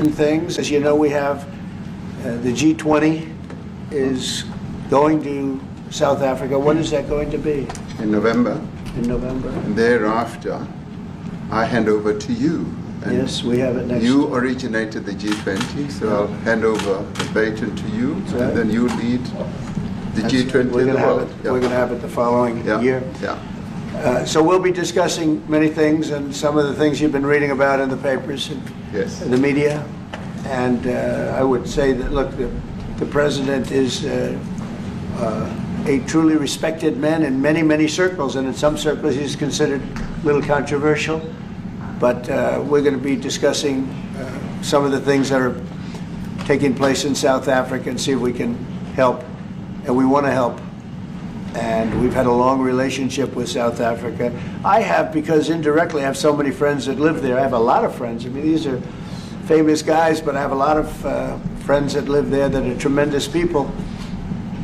things. As you know, we have the G20 is going to South Africa. When is that going to be? In November. In November. And thereafter, I hand over to you. And yes, we have it next. You originated the G20, so I'll hand over the baton to you, and then you lead the G20 in the world. We're going to have it the following year. Yeah. So we'll be discussing many things, and some of the things you've been reading about in the papers and the media. And I would say that, look, the president is a truly respected man in many, many circles, and in some circles he's considered a little controversial. But we're going to be discussing some of the things that are taking place in South Africa and see if we can help. And we want to help. And we've had a long relationship with South Africa. I have, because indirectly I have so many friends that live there. I have a lot of friends. I mean, these are famous guys, but I have a lot of friends that live there that are tremendous people.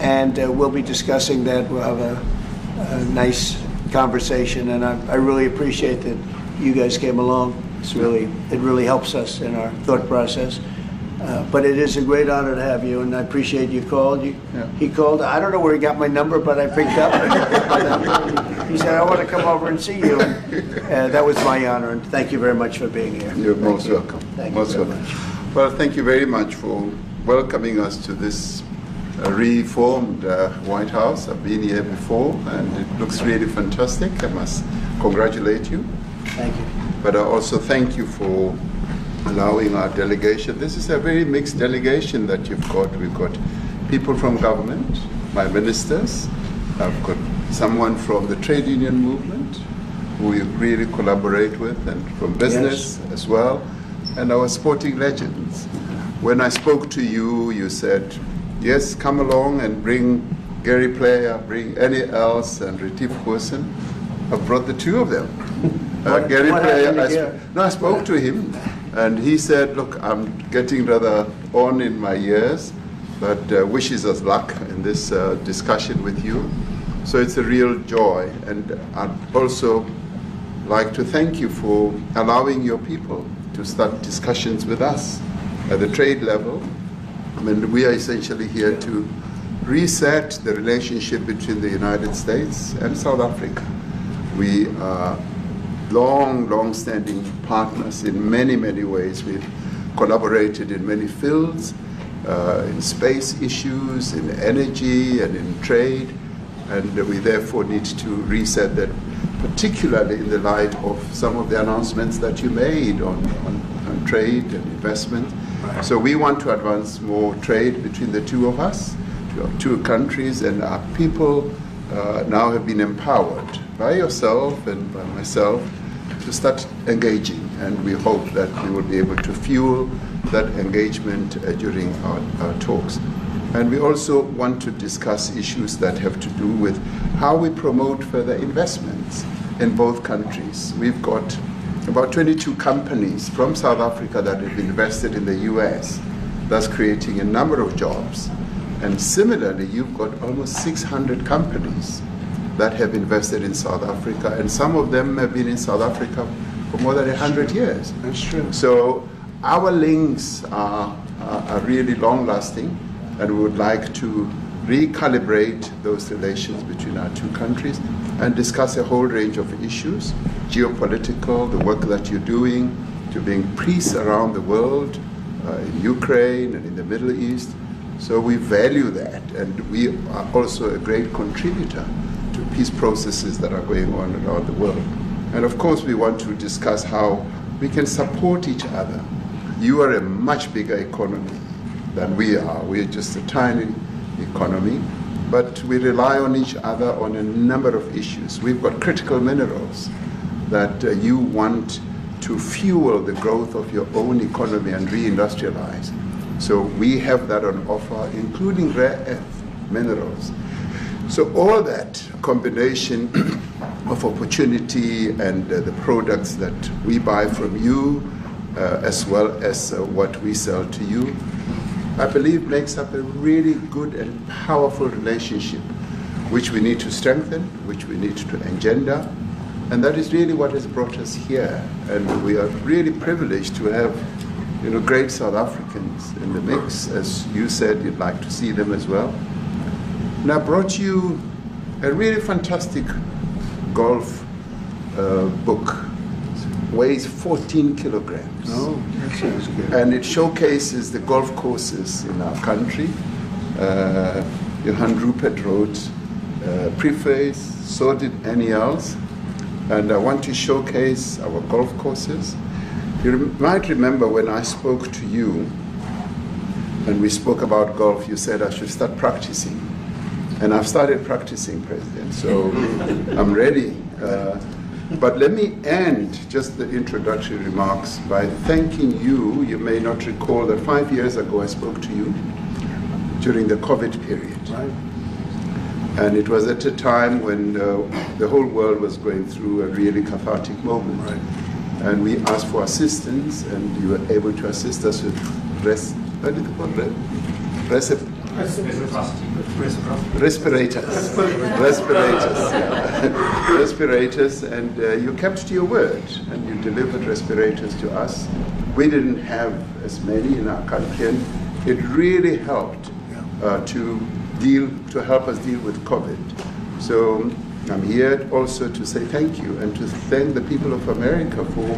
And we'll be discussing that. We'll have a nice conversation. And I really appreciate that you guys came along. It really helps us in our thought process. But it is a great honor to have you, and I appreciate you called. He called. I don't know where he got my number, but I picked up. He said, I want to come over and see you. And that was my honor, and thank you very much for being here. You're most welcome. Thank you very much. Well, thank you very much for welcoming us to this reformed White House. I've been here before, and it looks really fantastic. I must congratulate you. Thank you. But I also thank you for allowing our delegation. This is a very mixed delegation that you've got. We've got people from government, my ministers. I've got someone from the trade union movement who we really collaborate with, and from business as well, and our sporting legends. When I spoke to you, you said, yes, come along and bring Gary Player, bring any else, and Retief Goosen. I've brought the two of them. Gary Player, I spoke to him. And he said, look, I'm getting rather on in my years, but wishes us luck in this discussion with you. So it's a real joy. And I'd also like to thank you for allowing your people to start discussions with us at the trade level. I mean, we are essentially here to reset the relationship between the United States and South Africa. We are long-standing partners in many, many ways. We've collaborated in many fields, in space issues, in energy, and in trade, and we therefore need to reset that, particularly in the light of some of the announcements that you made on trade and investment. Right. So we want to advance more trade between the two of us, two countries, and our people now have been empowered by yourself and by myself to start engaging, and we hope that we will be able to fuel that engagement during our talks. And we also want to discuss issues that have to do with how we promote further investments in both countries. We've got about 22 companies from South Africa that have invested in the US, thus creating a number of jobs. And similarly, you've got almost 600 companies that have invested in South Africa, and some of them have been in South Africa for more than 100 years. That's true. So our links are really long-lasting, and we would like to recalibrate those relations between our two countries and discuss a whole range of issues, geopolitical, the work that you're doing to bring peace around the world, in Ukraine and in the Middle East. So we value that, and we are also a great contributor to peace processes that are going on around the world. And of course, we want to discuss how we can support each other. You are a much bigger economy than we are. We're just a tiny economy, but we rely on each other on a number of issues. We've got critical minerals that you want to fuel the growth of your own economy and reindustrialize. So we have that on offer, including rare earth minerals. So all that combination of opportunity and the products that we buy from you, as well as what we sell to you, I believe makes up a really good and powerful relationship, which we need to strengthen, which we need to engender. And that is really what has brought us here. And we are really privileged to have great South Africans in the mix. As you said, you'd like to see them as well. And I brought you a really fantastic golf book. Weighs 14 kilograms. Oh, that sounds good. And it showcases the golf courses in our country. Johan Rupert wrote preface, so did Annie Els. And I want to showcase our golf courses. You might remember when I spoke to you and we spoke about golf, you said I should start practicing. And I've started practicing, President, so I'm ready. But let me end just the introductory remarks by thanking you. You may not recall that 5 years ago I spoke to you during the COVID period. Right. And it was at a time when the whole world was going through a really cathartic moment. Right. And we asked for assistance, and you were able to assist us with respirators. Respirators, and you kept to your word, and you delivered respirators to us. We didn't have as many in our country, and it really helped to help us deal with COVID. So I'm here also to say thank you and to thank the people of America for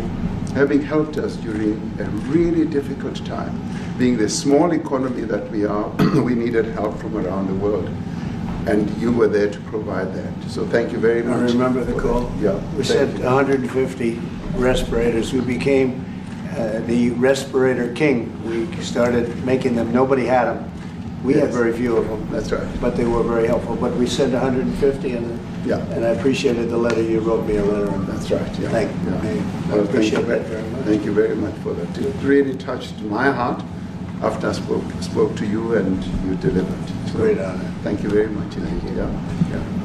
having helped us during a really difficult time. Being the small economy that we are, we needed help from around the world. And you were there to provide that. So thank you very much. I remember the call. Yeah. We sent 150 respirators. We became the respirator king. We started making them. Nobody had them. We had very few of them. That's right. But they were very helpful. But we sent 150, and I appreciated the letter. You wrote me a letter. That's right. Yeah. Thank you. Yeah. I appreciate that very much. Thank you very much for that. It really touched my heart after I spoke to you, and you delivered. So, great honor. Thank you very much indeed. Yeah.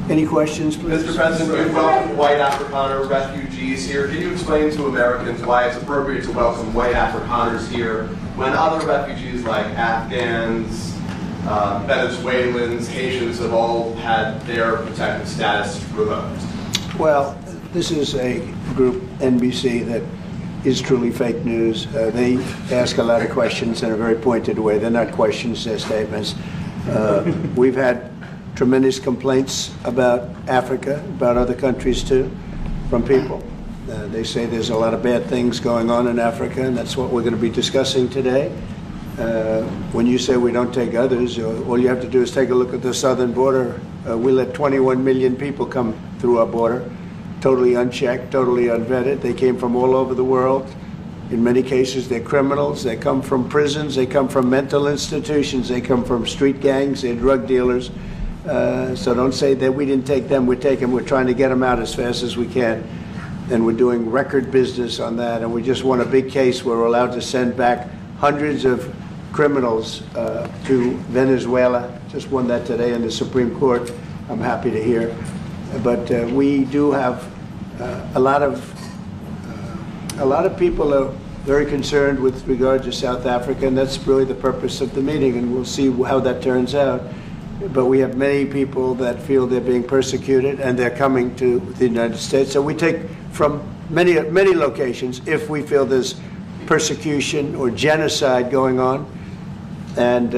Any questions, please? Mr. President, you welcome white Afrikaner refugees here. Can you explain to Americans why it's appropriate to welcome white Afrikaners here when other refugees like Afghans, Venezuelans, Haitians have all had their protected status revoked? Well, this is a group, NBC, that is truly fake news. They ask a lot of questions in a very pointed way. They're not questions, they're statements. We've had tremendous complaints about Africa, about other countries too, from people. They say there's a lot of bad things going on in Africa, and that's what we're going to be discussing today. When you say we don't take others, all you have to do is take a look at the southern border. We let 21 million people come through our border, totally unchecked, totally unvetted. They came from all over the world. In many cases, they're criminals. They come from prisons. They come from mental institutions. They come from street gangs. They're drug dealers. So don't say that we didn't take them. We take them. We're trying to get them out as fast as we can. And we're doing record business on that. And we just won a big case where we're allowed to send back hundreds of criminals to Venezuela. Just won that today in the Supreme Court. I'm happy to hear. But we do have a lot of people are very concerned with regard to South Africa, and that's really the purpose of the meeting, and we'll see how that turns out. But we have many people that feel they're being persecuted, and they're coming to the United States. So we take from many locations if we feel there's persecution or genocide going on. And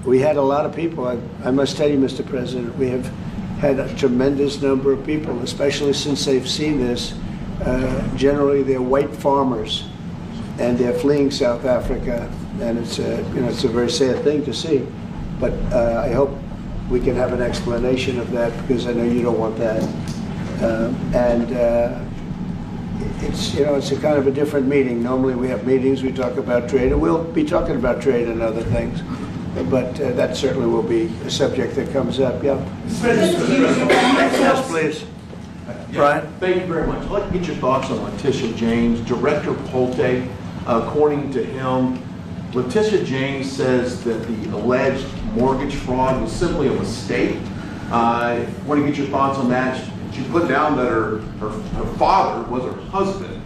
we had a lot of people. I must tell you, Mr. President, we have had a tremendous number of people, especially since they've seen this. Generally, they're white farmers, and they're fleeing South Africa, and it's a very sad thing to see. But I hope we can have an explanation of that, because I know you don't want that. It's a kind of a different meeting. Normally we have meetings, we talk about trade, and we'll be talking about trade and other things. But that certainly will be a subject that comes up. Yeah. Yes, please. Brian? Thank you very much. I'd like to get your thoughts on Letitia James. Director Polte, according to him, Letitia James says that the alleged mortgage fraud was simply a mistake. I want to get your thoughts on that. She put down that her father was her husband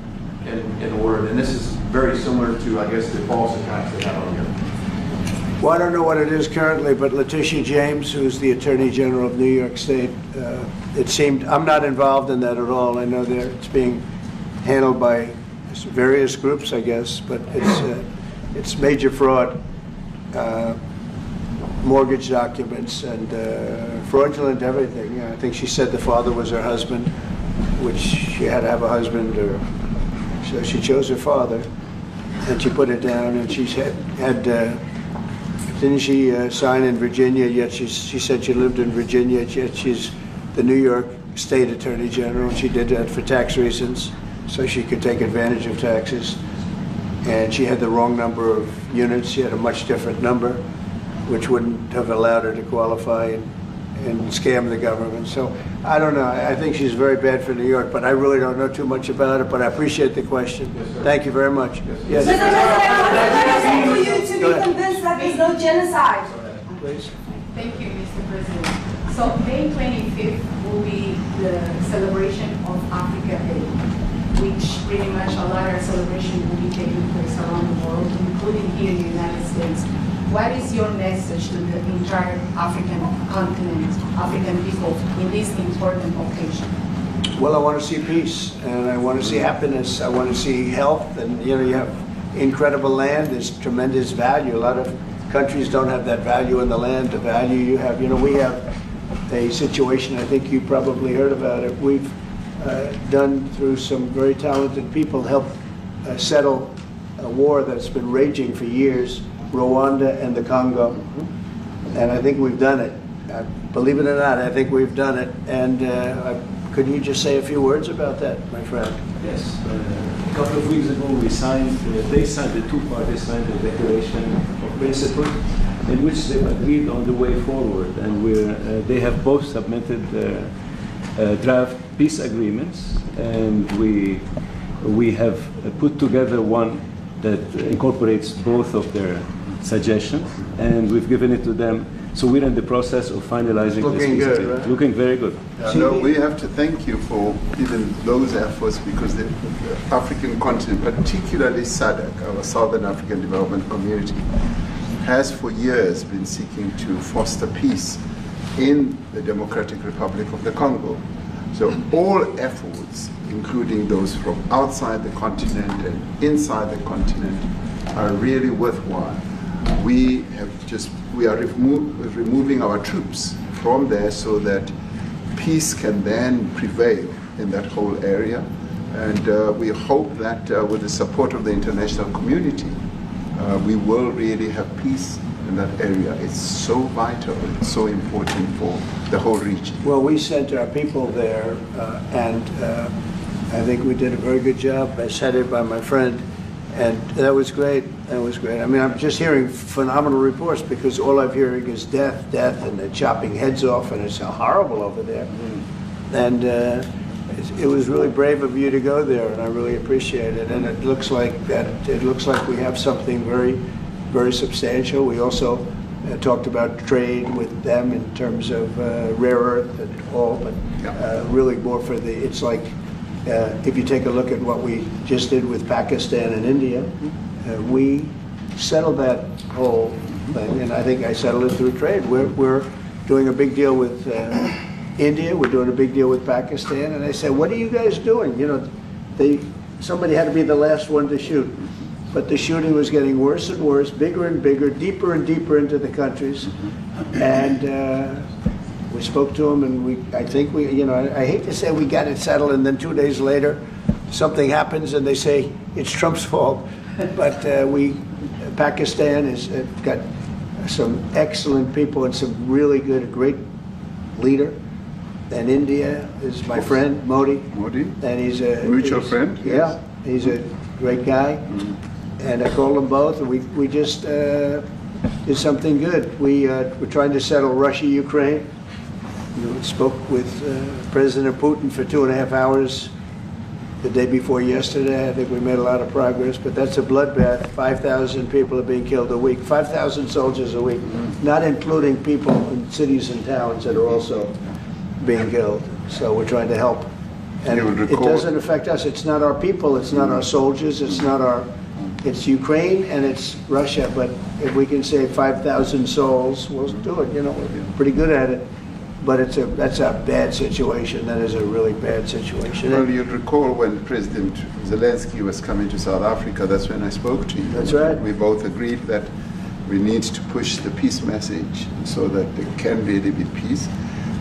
in order, and this is very similar to, I guess, the false accounts they have on here. Well, I don't know what it is currently, but Letitia James, who's the Attorney General of New York State, it seemed, I'm not involved in that at all. I know it's being handled by various groups, I guess, but it's major fraud, mortgage documents and fraudulent everything. I think she said the father was her husband, which she had to have a husband, or so she chose her father, and she put it down. And she had didn't she sign in Virginia? Yet she said she lived in Virginia. Yet she's the New York State Attorney General. She did that for tax reasons, so she could take advantage of taxes. And she had the wrong number of units. She had a much different number, which wouldn't have allowed her to qualify and scam the government. So I don't know. I think she's very bad for New York, but I really don't know too much about it. But I appreciate the question. Thank you very much. Yes. Mr. President, for you to be convinced that there's no genocide. Please. Thank you, Mr. President. So May 25th will be the celebration of Africa Day, which pretty much a lot of celebration will be taking place around the world, including here in the United States. What is your message to the entire African continent, African people in this important occasion? Well, I want to see peace, and I want to see happiness. I want to see health, and you have incredible land. There's tremendous value. A lot of countries don't have that value in the land. The value you have. We have a situation. I think you probably heard about it. We've done through some very talented people, helped settle a war that's been raging for years. Rwanda and the Congo, and I think we've done it. Believe it or not, I think we've done it. And could you just say a few words about that, my friend? Yes. A couple of weeks ago, the two parties signed a declaration of principles in which they agreed on the way forward, and they have both submitted draft peace agreements, and we have put together one that incorporates both of their suggestions, and we've given it to them. So we're in the process of finalizing this peace agreement. Right? Looking very good. No, we have to thank you for even those efforts, because the African continent, particularly SADC, our Southern African Development Community, has for years been seeking to foster peace in the Democratic Republic of the Congo. So all efforts, including those from outside the continent and inside the continent, are really worthwhile. We are removing our troops from there so that peace can then prevail in that whole area. And we hope that with the support of the international community, we will really have peace in that area. It's so vital, it's so important for the whole region. Well, we sent our people there, and I think we did a very good job, as headed by my friend, and that was great. That was great. I mean, I'm just hearing phenomenal reports, because all I'm hearing is death, and they're chopping heads off, and it's horrible over there. And it was really brave of you to go there, and I really appreciate it. And it looks like we have something very, very substantial. We also talked about trade with them in terms of rare earth and all, but really more for it's like, if you take a look at what we just did with Pakistan and India, we settled that whole thing, and I think I settled it through trade. We're doing a big deal with India, we're doing a big deal with Pakistan, and I said, what are you guys doing? Somebody had to be the last one to shoot, but the shooting was getting worse and worse, bigger and bigger, deeper and deeper into the countries, and we spoke to them, and I think I hate to say we got it settled, and then 2 days later, something happens, and they say it's Trump's fault. But Pakistan has got some excellent people and some really good, great leader. And India is my friend, Modi. And he's a mutual friend. Yeah, he's a great guy. And I called them both, and we just did something good. We're trying to settle Russia, Ukraine. Spoke with President Putin for 2.5 hours the day before yesterday. I think we made a lot of progress, but that's a bloodbath. 5,000 people are being killed a week, 5,000 soldiers a week, not including people in cities and towns that are also being killed. So we're trying to help. And it doesn't affect us. It's not our people, it's not our soldiers, it's Ukraine and it's Russia, but if we can save 5,000 souls, we'll do it. We're pretty good at it. but that's a bad situation. That is a really bad situation. Well, you'll recall when President Zelensky was coming to South Africa, that's when I spoke to you. That's right. We both agreed that we need to push the peace message so that there can really be peace.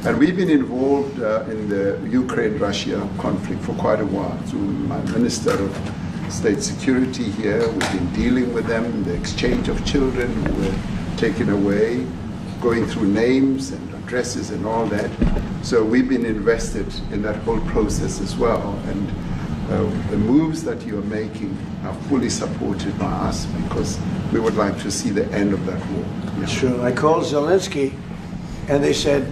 And we've been involved in the Ukraine-Russia conflict for quite a while. Through my Minister of State Security here, we've been dealing with them, the exchange of children who were taken away, going through names and addresses and all that. So we've been invested in that whole process as well. And the moves that you're making are fully supported by us because we would like to see the end of that war. That's true. I called Zelensky and they said,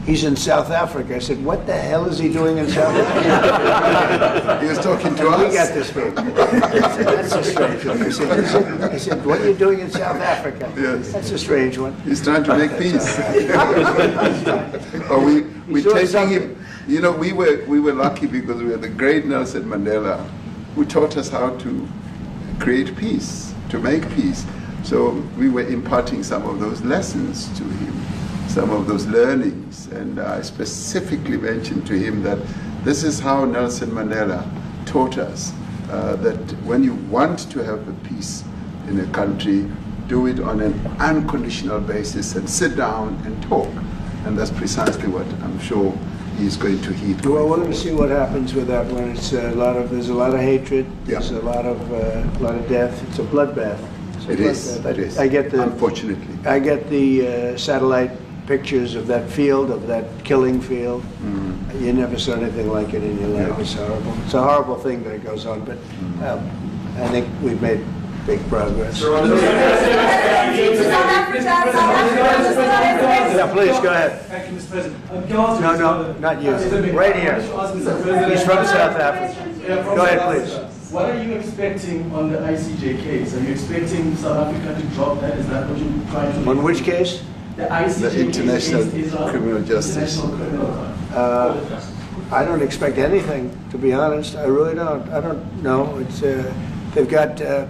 he's in South Africa. I said, what the hell is he doing in South Africa? He was talking to us. We got this big. That's a strange one. I said, what are you doing in South Africa? Yes. That's a strange one. He's trying to make peace. We're taking him. You know, we were lucky because we had the great Nelson Mandela who taught us how to create peace, to make peace. So we were imparting some of those lessons to him, some of those learnings. And I specifically mentioned to him that this is how Nelson Mandela taught us that when you want to have a peace in a country, do it on an unconditional basis and sit down and talk. And that's precisely what I'm sure he's going to heed. Well, we're going to see what happens with that one. It's there's a lot of hatred. Yeah. There's a lot of death. It's a bloodbath. It is. I get the unfortunately. I get the satellite pictures of that field, of that killing field. You never saw anything like it in your life. Yeah. It's horrible. It's a horrible thing that goes on, but I think we've made big progress. Yeah, please, go ahead. Thank you, Mr. President. No, not you. Right here. He's from South Africa. Go ahead, please. What are you expecting on the ICJ case? Are you expecting South Africa to drop that? Is that what you're trying to do? On which case? The ICJ The International case is Criminal Justice. International Criminal Court. I don't expect anything, to be honest. I really don't. I don't know. It's they've got a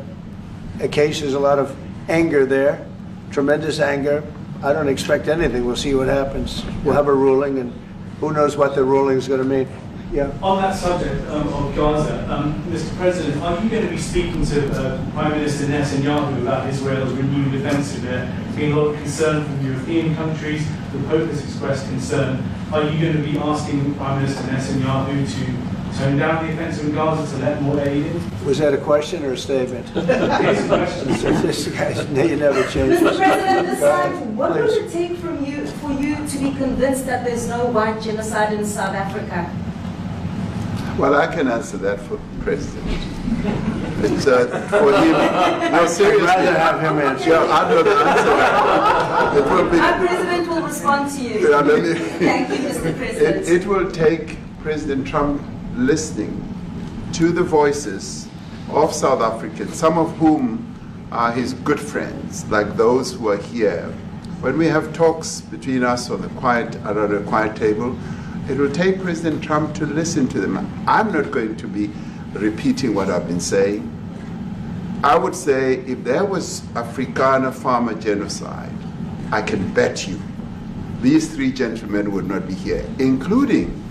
case. There's a lot of anger there, tremendous anger. I don't expect anything. We'll see what happens. We'll have a ruling, and who knows what the ruling is going to mean. Yeah. On that subject of Gaza, Mr. President, are you going to be speaking to Prime Minister Netanyahu about Israel's renewed offensive there? There's been a lot of concern from European countries. The Pope has expressed concern. Are you going to be asking Prime Minister Netanyahu to tone down the offensive in Gaza to let more aid in? Was that a question or a statement? Here's a question. This guy's, you never change. Mr. President, this time, what would Please. it take for you to be convinced that there's no white genocide in South Africa? Well, I can answer that for President. It's for him. No, seriously. I'd rather have him answer. Yeah, I'm going to answer that. It will be. Our president will respond to you. Yeah, let me- Thank you, Mr. President. It will take President Trump listening to the voices of South Africans, some of whom are his good friends, like those who are here. When we have talks between us on around a quiet table, it will take President Trump to listen to them. I'm not going to be repeating what I've been saying. I would say if there was Afrikaner farmer genocide, I can bet you these three gentlemen would not be here, including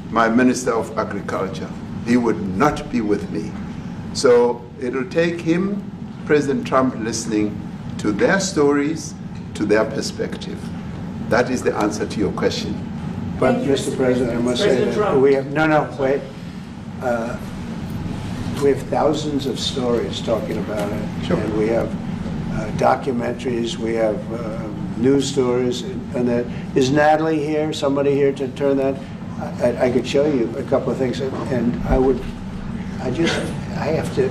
my Minister of Agriculture. He would not be with me. So it'll take him, President Trump, listening to their stories, to their perspective. That is the answer to your question. But, Mr. President, I must say that we have, wait. We have thousands of stories talking about it. Sure. And we have documentaries, we have news stories, and that. Is Natalie here, somebody here to turn that? I could show you a couple of things, and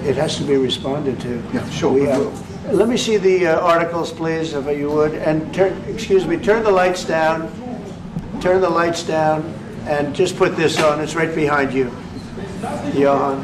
it has to be responded to. Yeah, sure, we will. Let me see the articles, please, if you would, and turn the lights down. Turn the lights down and just put this on. It's right behind you. Johan.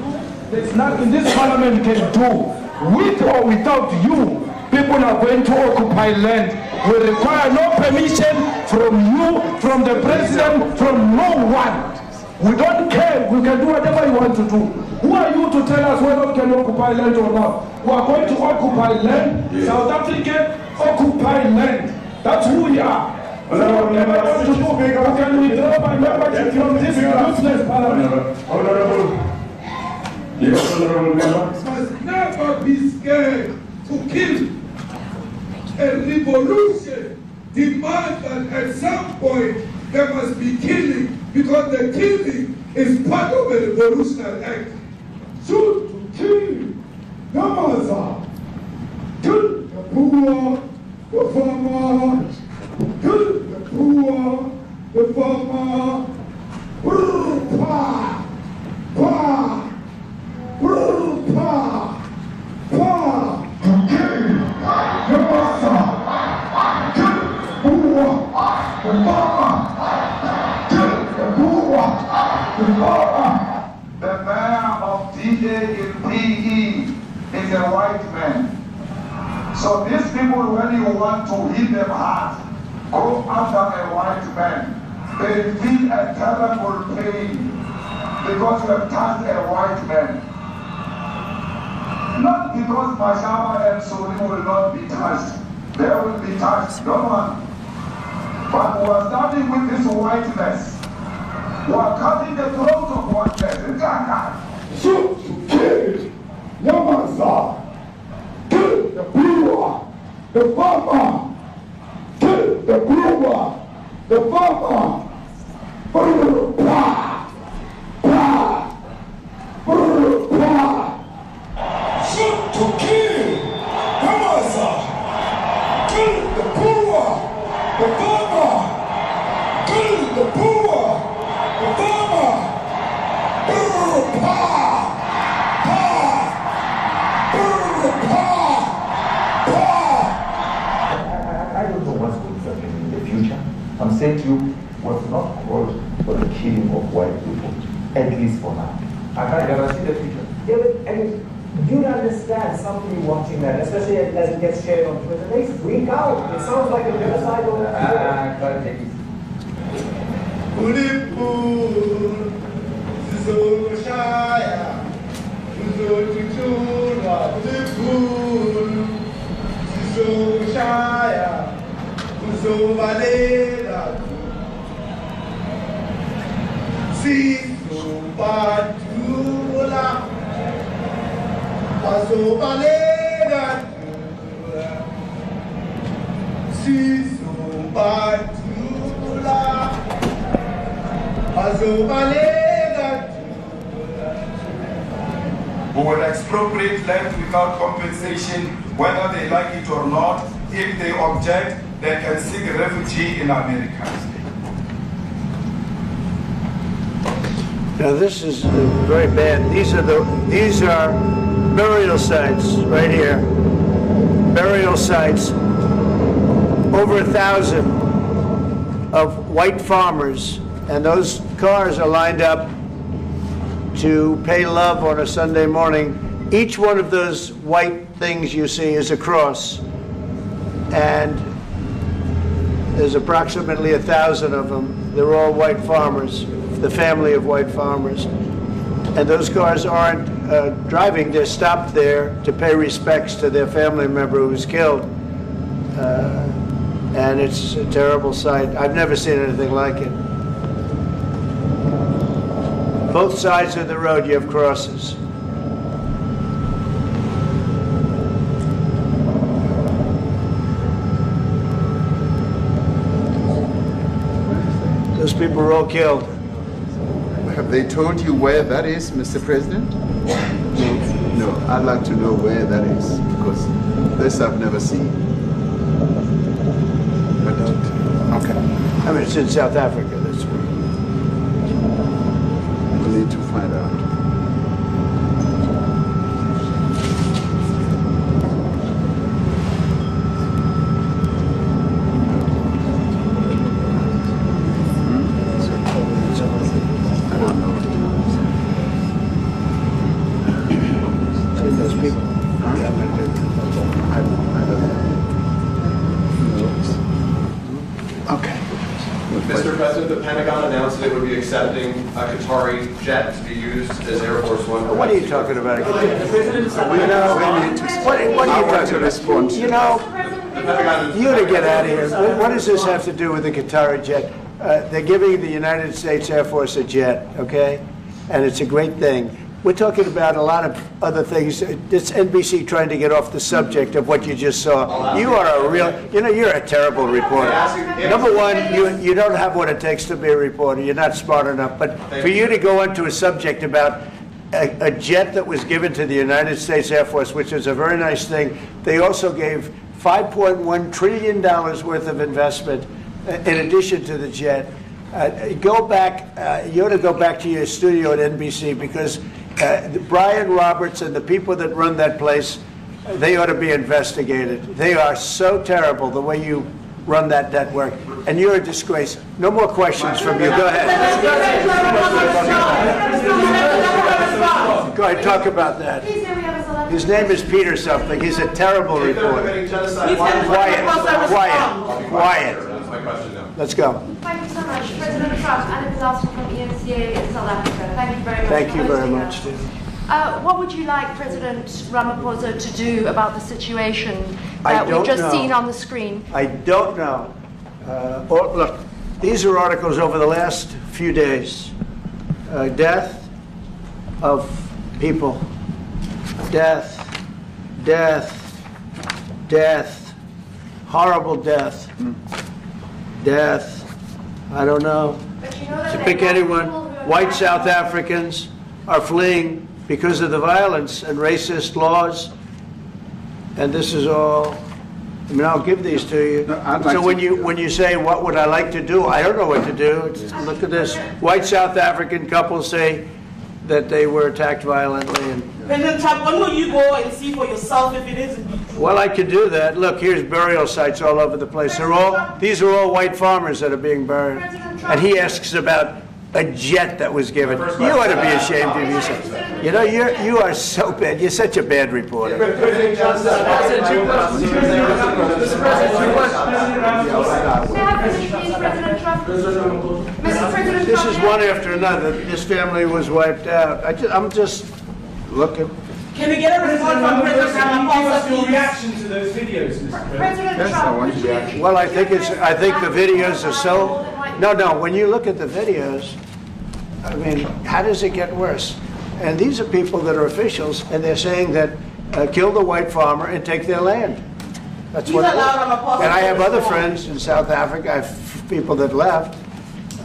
There's nothing this parliament can do. With or without you, people are going to occupy land. We require no permission from you, from the president, from no one. We don't care. We can do whatever you want to do. Who are you to tell us whether we can occupy land or not? We are going to occupy land. South Africa, occupy land. That's who we are. Honorable members, can withdraw my membership from this useless parliament. Honorable. Yes, honorable member. Must never be scared to kill. A revolution demands that at some point there must be killing, because the killing is part of a revolutionary act. Shoot to kill. Namaza. Kill the poor, the farmer. Kill the poor, the farmer. Pa, pa, pa, pa. To kill. Namaza. Kill the poor, the farmer. Kill the poor, the farmer. The mayor of DJ in PE is a white man. So these people, when you want to hit them hard, go after a white man. They feel a terrible pain because you have touched a white man. Not because Mashama and Soli will not be touched. They will be touched, no one. But we are starting with this whiteness. We are cutting the throat of whiteness. Shoot to kill. Yamasa. Kill the Guluva, the farmer. Kill the Guluva, the farmer. Pa, pa, pa. Shoot to kill. Yamasa. Kill the Guluva, the farmer. Kill the Guluva, the farmer. Pa. I don't know what's going to happen in the future. I'm saying to you, was not called for the killing of white people, at least for now. I can't guarantee the future. Yeah, but I mean, you understand somebody watching that, especially as it gets shared on Twitter, they freak out. It sounds like a genocidal. Who will expropriate land without compensation, whether they like it or not. If they object, they can seek refugee in America. Now this is very bad. These are burial sites right here. Burial sites. Over 1,000 of white farmers, and those cars are lined up to pay love on a Sunday morning. Each one of those white things you see is a cross, and there's approximately 1,000 of them. They're all white farmers, the family of white farmers. And those cars aren't driving, they're stopped there to pay respects to their family member who was killed. And it's a terrible sight. I've never seen anything like it. Both sides of the road you have crosses. Those people were all killed. Have they told you where that is, Mr. President? No, I'd like to know where that is, because this I've never seen. But okay. I mean, it's in South Africa, that's where. We'll need to find out. Mr. President, the Pentagon announced that it would be accepting a Qatari jet to be used as Air Force One. What are you talking about? We need to what are you talking about? respond. You know, You to get out of here. What does this have to do with the Qatari jet? They're giving the United States Air Force a jet, okay? And it's a great thing. We're talking about a lot of other things. It's NBC trying to get off the subject of what you just saw. You are a real, you're a terrible reporter. Number one, you don't have what it takes to be a reporter. You're not smart enough. But for you to go into a subject about a jet that was given to the United States Air Force, which is a very nice thing, they also gave $5.1 trillion worth of investment in addition to the jet. Go back, you ought to go back to your studio at NBC, because Brian Roberts and the people that run that place, they ought to be investigated. They are so terrible the way you run that network, and you're a disgrace. No more questions from you. Go ahead. Go ahead, talk about that. His name is Peter something. He's a terrible reporter. Quiet. That's my question now. Let's go. Thank you so much. President Trump, Anna Disaster from ENCA in South Africa. Thank you very much. Thank you very much. What would you like President Ramaphosa to do about the situation that we've just seen on the screen? I don't know. Look, these are articles over the last few days. Death of people. Death. Horrible death. Death. I don't know. To pick anyone. White South Africans are fleeing because of the violence and racist laws. And this is all, I mean, I'll give these to you. So when you say, what would I like to do? I don't know what to do. Look at this. White South African couples say that they were attacked violently. And, President Trump, when will you go and see for yourself if it is indeed true? well, I could do that. Look, here's burial sites all over the place. These are all white farmers that are being buried. And he asks about a jet that was given. You ought to be ashamed of yourself. You are so bad. You're such a bad reporter. This is one after another. This family was wiped out. I'm just looking. Can we get a response from President Ramaphosa? Your reaction to those videos, Mr. President? Yes, I want your reaction. Well, I think the videos are so. No. When you look at the videos, I mean, how does it get worse? And these are people that are officials, and they're saying that kill the white farmer and take their land. That's what. And I have other friends in South Africa. I have people that left.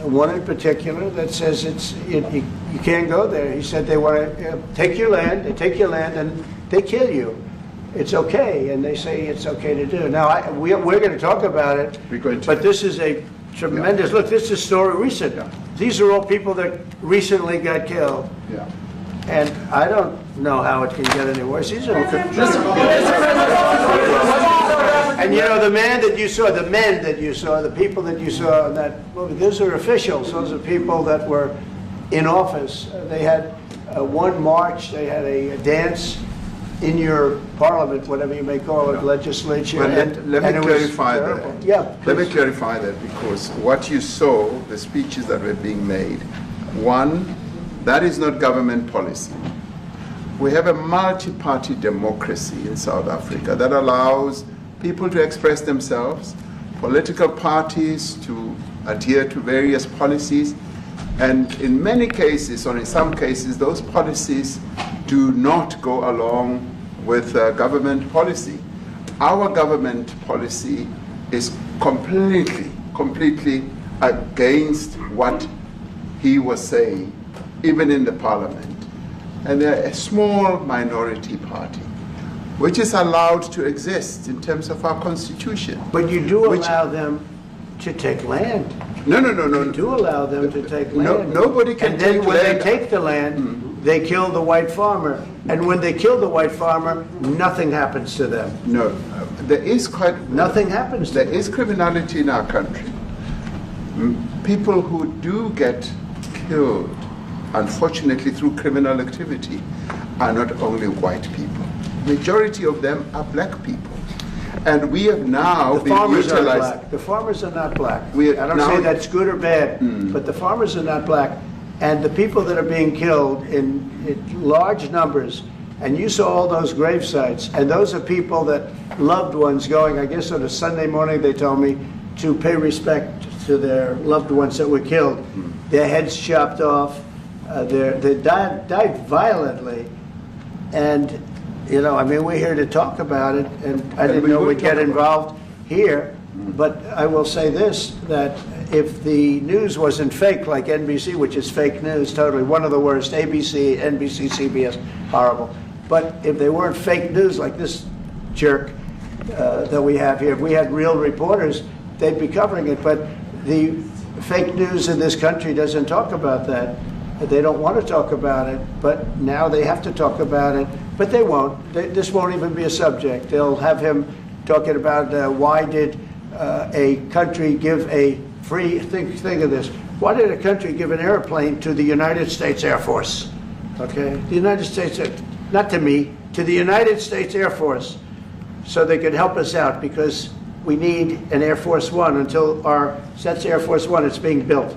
One in particular that says you can't go there. He said they want to take your land. They take your land and they kill you. It's okay, and they say it's okay to do. Now we're going to talk about it. But this is a tremendous look. This is a story recent. Yeah. These are all people that recently got killed. Yeah. And I don't know how it can get any worse. These are and the men that you saw, the people that you saw in that movie, those are officials. Those are people that were in office. They had one march. They had a dance in your parliament, whatever you may call it, legislature. Well, let me clarify that. Yeah. Let me clarify that, because what you saw, the speeches that were being made, one, that is not government policy. We have a multi-party democracy in South Africa that allows people to express themselves, political parties to adhere to various policies, and in many cases, or in some cases, those policies do not go along with government policy. Our government policy is completely against what he was saying, even in the parliament. And they're a small minority party, which is allowed to exist in terms of our constitution. But you do allow them to take land. No. You do allow them to take land. Nobody can take land. And then when they take the land, they kill the white farmer. And when they kill the white farmer, nothing happens to them. No, there is nothing happens to them. There is criminality in our country. People who do get killed, unfortunately through criminal activity, are not only white people. Majority of them are black people. And we have now been utilized. The farmers are not black. I don't say that's good or bad, but the farmers are not black. And the people that are being killed in large numbers And you saw all those grave sites, and those are people that loved ones going, I guess on a Sunday morning, they told me, to pay respect to their loved ones that were killed. Their heads chopped off, they died violently. And, you know, I mean, we're here to talk about it, and I didn't know we'd get involved here. But I will say this, that if the news wasn't fake like NBC, which is fake news, totally, one of the worst, ABC, NBC, CBS, horrible. But if they weren't fake news like this jerk that we have here, if we had real reporters, they'd be covering it. But the fake news in this country doesn't talk about that. They don't want to talk about it, but now they have to talk about it. But they won't. This won't even be a subject. They'll have him talking about why did a country give a free, think of this, why did a country give an airplane to the United States Air Force? Okay, the United States, not to me, to the United States Air Force, so they could help us out, because we need an Air Force One until that's Air Force One, it's being built,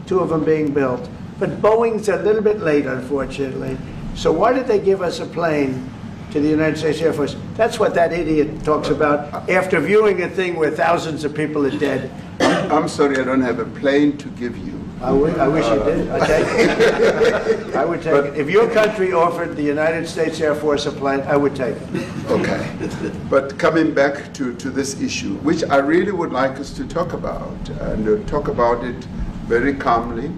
2 of them being built. But Boeing's a little bit late, unfortunately. So why did they give us a plane to the United States Air Force? That's what that idiot talks about after viewing a thing where thousands of people are dead. I'm sorry, I don't have a plane to give you. I wish you did. I'd take it. I would take it. If your country offered the United States Air Force a plane, I would take it. Okay. But coming back to this issue, which I really would like us to talk about, and talk about it very calmly.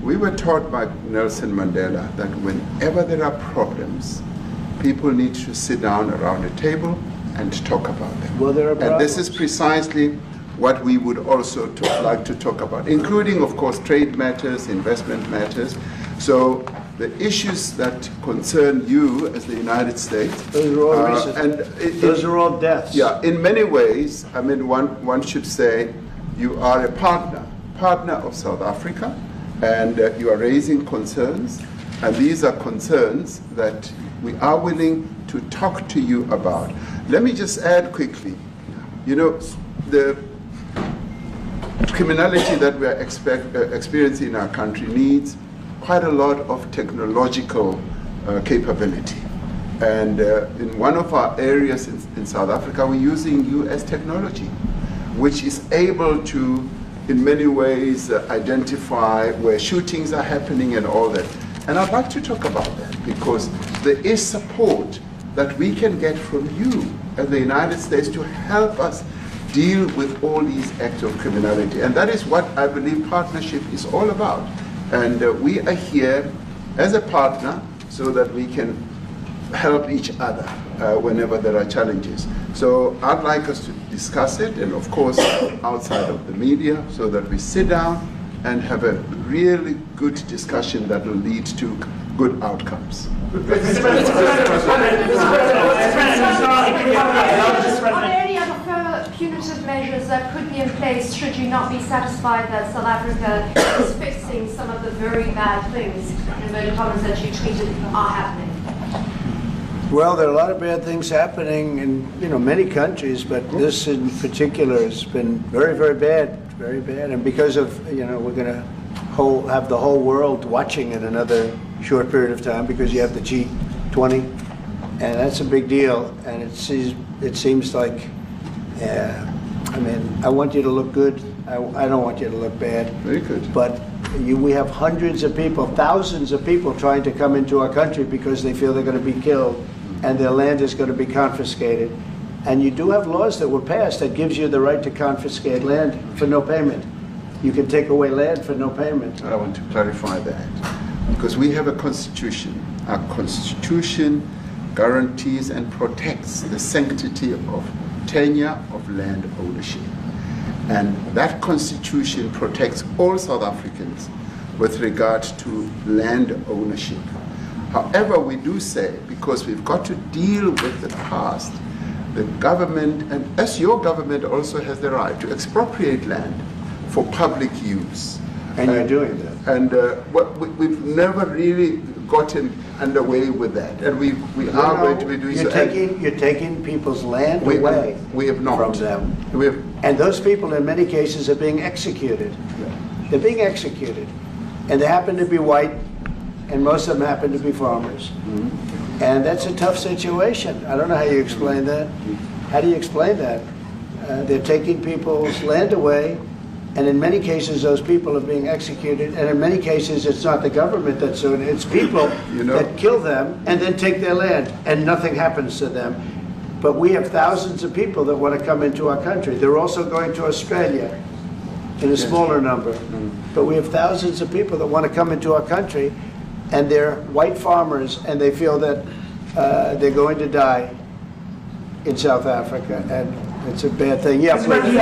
We were taught by Nelson Mandela that whenever there are problems, people need to sit down around a table and talk about them. Well, there are problems. And this is precisely what we would also like to talk about, including, of course, trade matters, investment matters. So the issues that concern you as the United States. Those are all recent. Those are all deaths. Yeah, in many ways, I mean, one should say you are a partner of South Africa, and you are raising concerns, and these are concerns that we are willing to talk to you about. Let me just add quickly, you know, the criminality that we are experiencing in our country needs quite a lot of technological capability. And in one of our areas in South Africa, we're using US technology, which is able to, in many ways, identify where shootings are happening and all that. And I'd like to talk about that, because there is support that we can get from you as the United States to help us deal with all these acts of criminality. And that is what I believe partnership is all about. And we are here as a partner so that we can help each other whenever there are challenges. So I'd like us to discuss it, and of course outside of the media, so that we sit down and have a really good discussion that will lead to good outcomes. Are there any other further punitive measures that could be in place should you not be satisfied that South Africa is fixing some of the very bad things, in inverted commas, that you tweeted are happening? Well, there are a lot of bad things happening in many countries, but this in particular has been very, very bad, very bad. And because of, we're going to have the whole world watching in another short period of time, because you have the G20, and that's a big deal. And it seems like, I want you to look good. I don't want you to look bad. Very good. But we have hundreds of people, thousands of people trying to come into our country because they feel they're going to be killed and their land is going to be confiscated. And you do have laws that were passed that gives you the right to confiscate land for no payment. You can take away land for no payment. I want to clarify that, because we have a constitution. Our constitution guarantees and protects the sanctity of tenure of land ownership. And that constitution protects all South Africans with regard to land ownership. However, we do say, because we've got to deal with the past, the government, and as your government also has the right to expropriate land for public use. And you're doing that. And we've never really gotten underway with that. And we are going to be doing so. You're taking people's land away we have not. from them. And those people, in many cases, are being executed. They're being executed. And they happen to be white, and most of them happen to be farmers. And that's a tough situation. I don't know how you explain that. How do you explain that? They're taking people's land away, and in many cases those people are being executed, and in many cases it's not the government that's doing it, it's people that kill them and then take their land, and nothing happens to them. But we have thousands of people that want to come into our country. They're also going to Australia in a smaller number. But we have thousands of people that want to come into our country, and they're white farmers, and they feel that they're going to die in South Africa, and it's a bad thing. Yeah, please.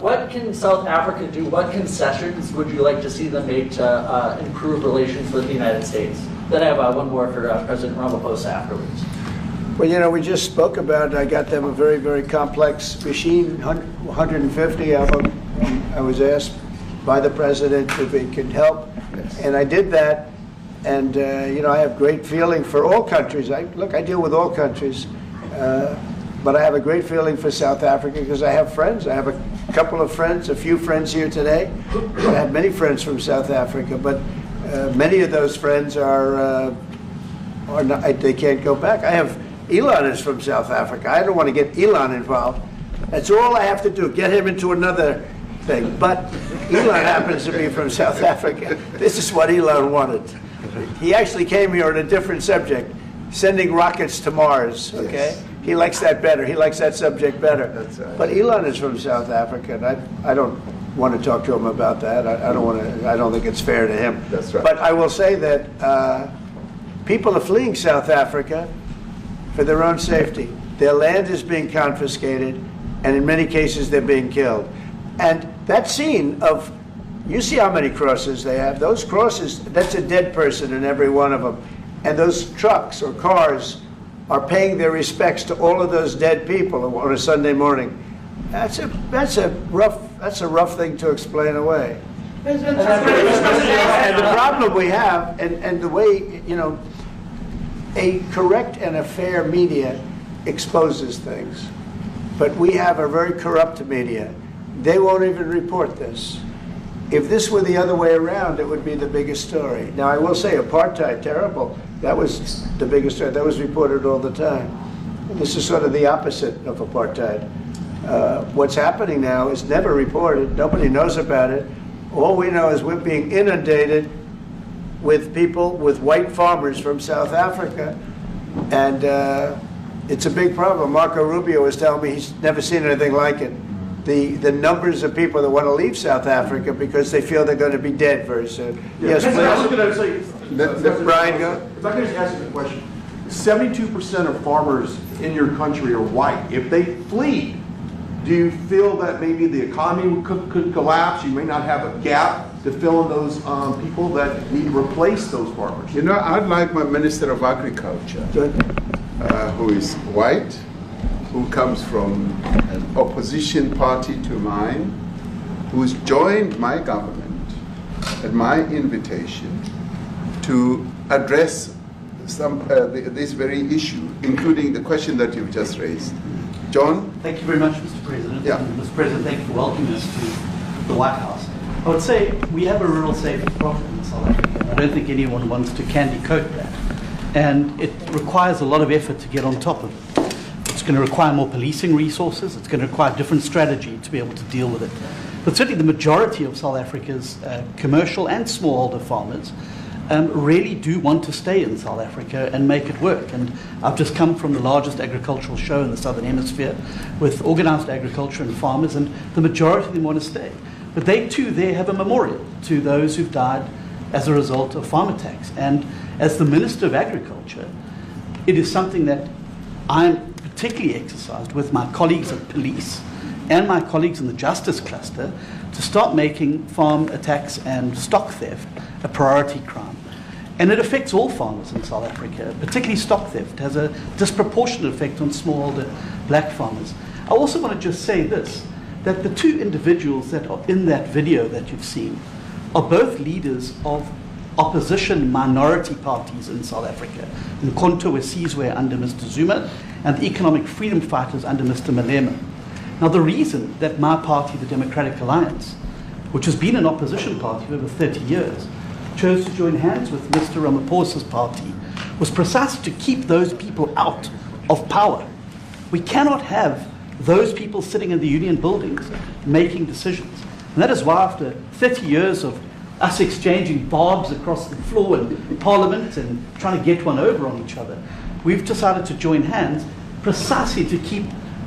What can South Africa do? What concessions would you like to see them make to improve relations with the United States? Then I have one more for President Ramaphosa afterwards. Well, you know, we just spoke about, I got them a very, very complex machine, 150 of them. I was asked by the president if it could help, and I did that. And, you know, I have great feeling for all countries. I deal with all countries, but I have a great feeling for South Africa because I have friends. I have a couple of friends, a few friends here today. I have many friends from South Africa, but many of those friends are not, they can't go back. I have, Elon is from South Africa. I don't want to get Elon involved. That's all I have to do, get him into another thing. But Elon happens to be from South Africa. This is what Elon wanted. He actually came here on a different subject, sending rockets to Mars, okay? Yes. He likes that better. He likes that subject better. That's right. But Elon is from South Africa, and I don't want to talk to him about that. I don't think it's fair to him. That's right. But I will say that people are fleeing South Africa for their own safety. Their land is being confiscated, and in many cases they're being killed. And that scene of, you see how many crosses they have. Those crosses, that's a dead person in every one of them. And those trucks or cars are paying their respects to all of those dead people on a Sunday morning. That's a rough thing to explain away. And the problem we have, and the way, you know, a correct and a fair media exposes things. But we have a very corrupt media. They won't even report this. If this were the other way around, it would be the biggest story. Now, I will say apartheid, terrible. That was the biggest story. That was reported all the time. And this is sort of the opposite of apartheid. What's happening now is never reported. Nobody knows about it. All we know is we're being inundated with people, with white farmers from South Africa. And it's a big problem. Marco Rubio was telling me he's never seen anything like it. The numbers of people that want to leave South Africa because they feel they're going to be dead very soon. Yeah, yes, please. Let Brian go. If I could just ask you a question. 72% of farmers in your country are white. If they flee, do you feel that maybe the economy could collapse? You may not have a gap to fill in those people that need to replace those farmers. You know, I'd like my Minister of Agriculture, who is white, who comes from an opposition party to mine, who's joined my government at my invitation to address this very issue, including the question that you've just raised. John? Thank you very much, Mr. President. Yeah. Mr. President, thank you for welcoming us to the White House. I would say we have a rural safety problem in South Africa. I don't think anyone wants to candy coat that. And it requires a lot of effort to get on top of it. It's going to require more policing resources. It's going to require a different strategy to be able to deal with it. But certainly the majority of South Africa's commercial and smallholder farmers really do want to stay in South Africa and make it work. And I've just come from the largest agricultural show in the Southern Hemisphere with organized agriculture and farmers, and the majority of them want to stay. But they too there have a memorial to those who've died as a result of farm attacks. And as the Minister of Agriculture, it is something that I'm particularly exercised with my colleagues at police and my colleagues in the justice cluster to start making farm attacks and stock theft a priority crime. And it affects all farmers in South Africa, particularly stock theft. It has a disproportionate effect on smallholder black farmers. I also want to just say this, that the two individuals that are in that video that you've seen are both leaders of opposition minority parties in South Africa. Mkhonto weSizwe under Mr. Zuma and the economic freedom fighters under Mr. Malema. Now the reason that my party, the Democratic Alliance, which has been an opposition party for over 30 years, chose to join hands with Mr. Ramaphosa's party was precisely to keep those people out of power. We cannot have those people sitting in the union buildings making decisions. And that is why after 30 years of us exchanging barbs across the floor in Parliament and trying to get one over on each other, we've decided to join hands precisely to keep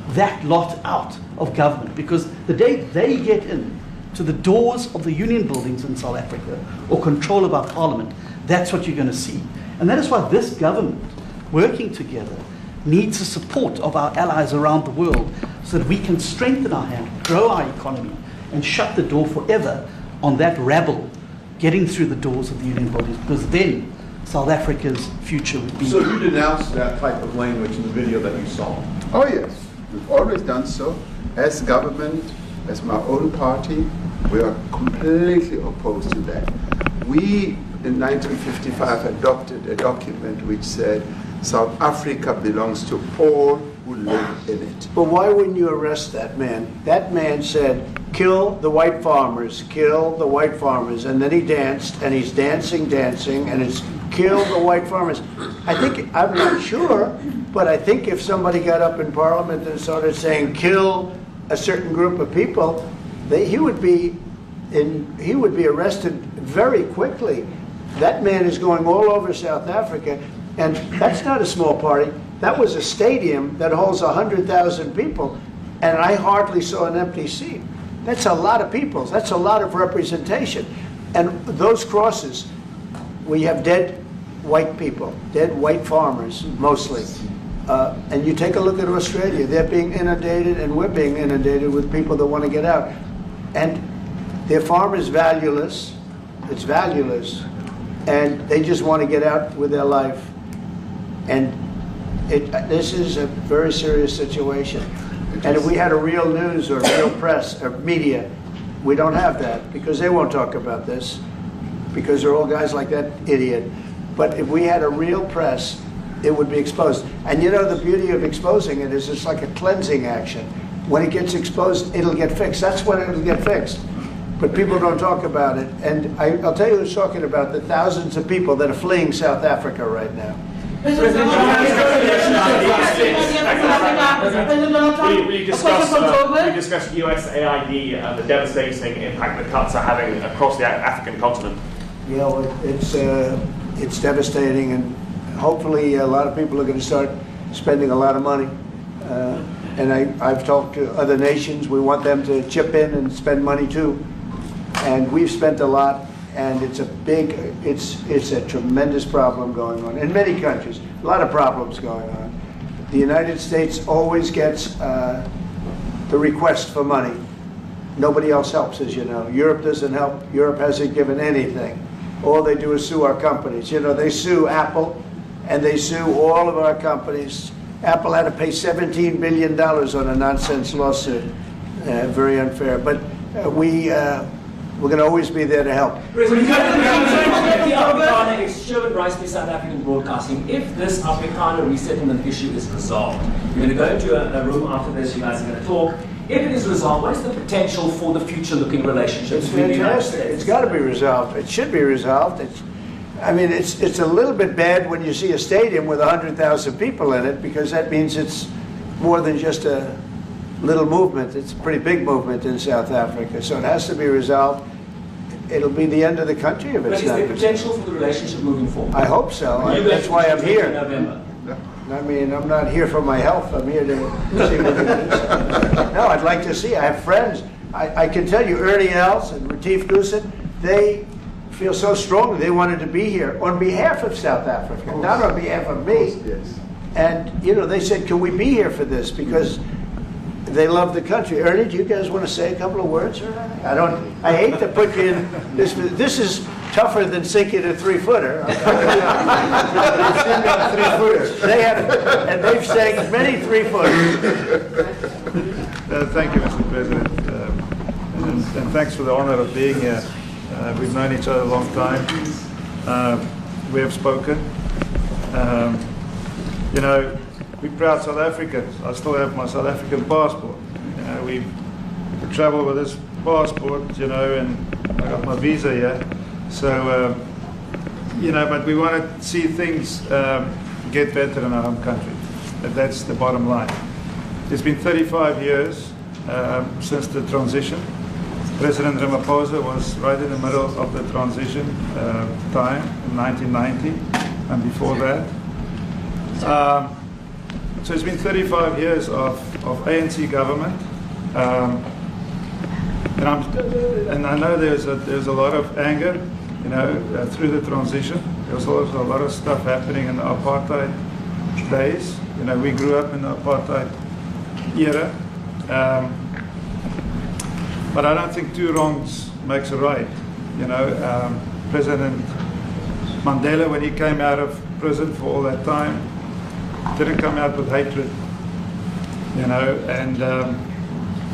that lot out of government. Because the day they get in to the doors of the union buildings in South Africa or control of our Parliament, that's what you're going to see. And that is why this government, working together, needs the support of our allies around the world so that we can strengthen our hand, grow our economy, and shut the door forever on that rabble getting through the doors of the union buildings, because then South Africa's future would be... So you denounced that type of language in the video that you saw? Oh yes, we've always done so. As government, as my own party, we are completely opposed to that. We, in 1955, adopted a document which said South Africa belongs to all who live in it. But why wouldn't you arrest that man? That man said, kill the white farmers, kill the white farmers. And then he danced, and he's dancing, and it's kill the white farmers. I think, I'm not sure, but I think if somebody got up in Parliament and started saying kill a certain group of people, he would be arrested very quickly. That man is going all over South Africa, and that's not a small party. That was a stadium that holds 100,000 people, and I hardly saw an empty seat. That's a lot of people. That's a lot of representation. And those crosses, we have dead white people, dead white farmers, mostly. And you take a look at Australia, they're being inundated, and we're being inundated with people that want to get out. And their farm is valueless. It's valueless. And they just want to get out with their life. And this is a very serious situation. And if we had a real news or real press or media, we don't have that because they won't talk about this because they're all guys like that idiot. But if we had a real press, it would be exposed. And you know, the beauty of exposing it is it's like a cleansing action. When it gets exposed, it'll get fixed. That's when it'll get fixed. But people don't talk about it. And I'll tell you who's talking about the thousands of people that are fleeing South Africa right now. We discussed USAID and the devastating impact the cuts are having across the African continent. You know, it's devastating, and hopefully a lot of people are going to start spending a lot of money. And I've talked to other nations. We want them to chip in and spend money too. And we've spent a lot. And it's a tremendous problem going on in many countries. A lot of problems going on. The United States always gets the request for money. Nobody else helps, as you know. Europe doesn't help. Europe hasn't given anything. All they do is sue our companies. You know, they sue Apple, and they sue all of our companies. Apple had to pay $17 billion on a nonsense lawsuit. Very unfair. But we're going to always be there to help. The Afrikaner Exchequer rights to South African broadcasting. If this Afrikaner resettlement issue is resolved, you're going to go into a room after this, you guys are going to talk. If it is resolved, what is the potential for the future-looking relationship between the United States? It's got to be resolved. It should be resolved. It's a little bit bad when you see a stadium with 100,000 people in it, because that means it's more than just a little movement. It's a pretty big movement in South Africa, so it has to be resolved. It'll be the end of the country if it's not. But is there potential for the relationship moving forward? I hope so. That's why I'm here. November. I mean, I'm not here for my health. I'm here to see what it is. No, I'd like to see. I have friends. I can tell you, Ernie Els and Retief Goosen, they feel so strongly they wanted to be here on behalf of South Africa, not on behalf of me. Yes. And, you know, they said, can we be here for this? Because they love the country. Ernie, do you guys want to say a couple of words or anything? I hate to put you in this. This is tougher than sinking a 3-footer. They have, and they've sank many 3-footers. Thank you, Mr. President. And thanks for the honor of being here. We've known each other a long time. We have spoken. You know, we're proud South Africans. I still have my South African passport. We travel with this passport, you know, and I got my visa here. So but we want to see things get better in our home country. That's the bottom line. It's been 35 years since the transition. President Ramaphosa was right in the middle of the transition time in 1990 and before that. So it's been 35 years of ANC government. And I know there's a lot of anger, through the transition. There was also a lot of stuff happening in the apartheid days. We grew up in the apartheid era. But I don't think two wrongs makes a right. President Mandela, when he came out of prison for all that time, didn't come out with hatred, and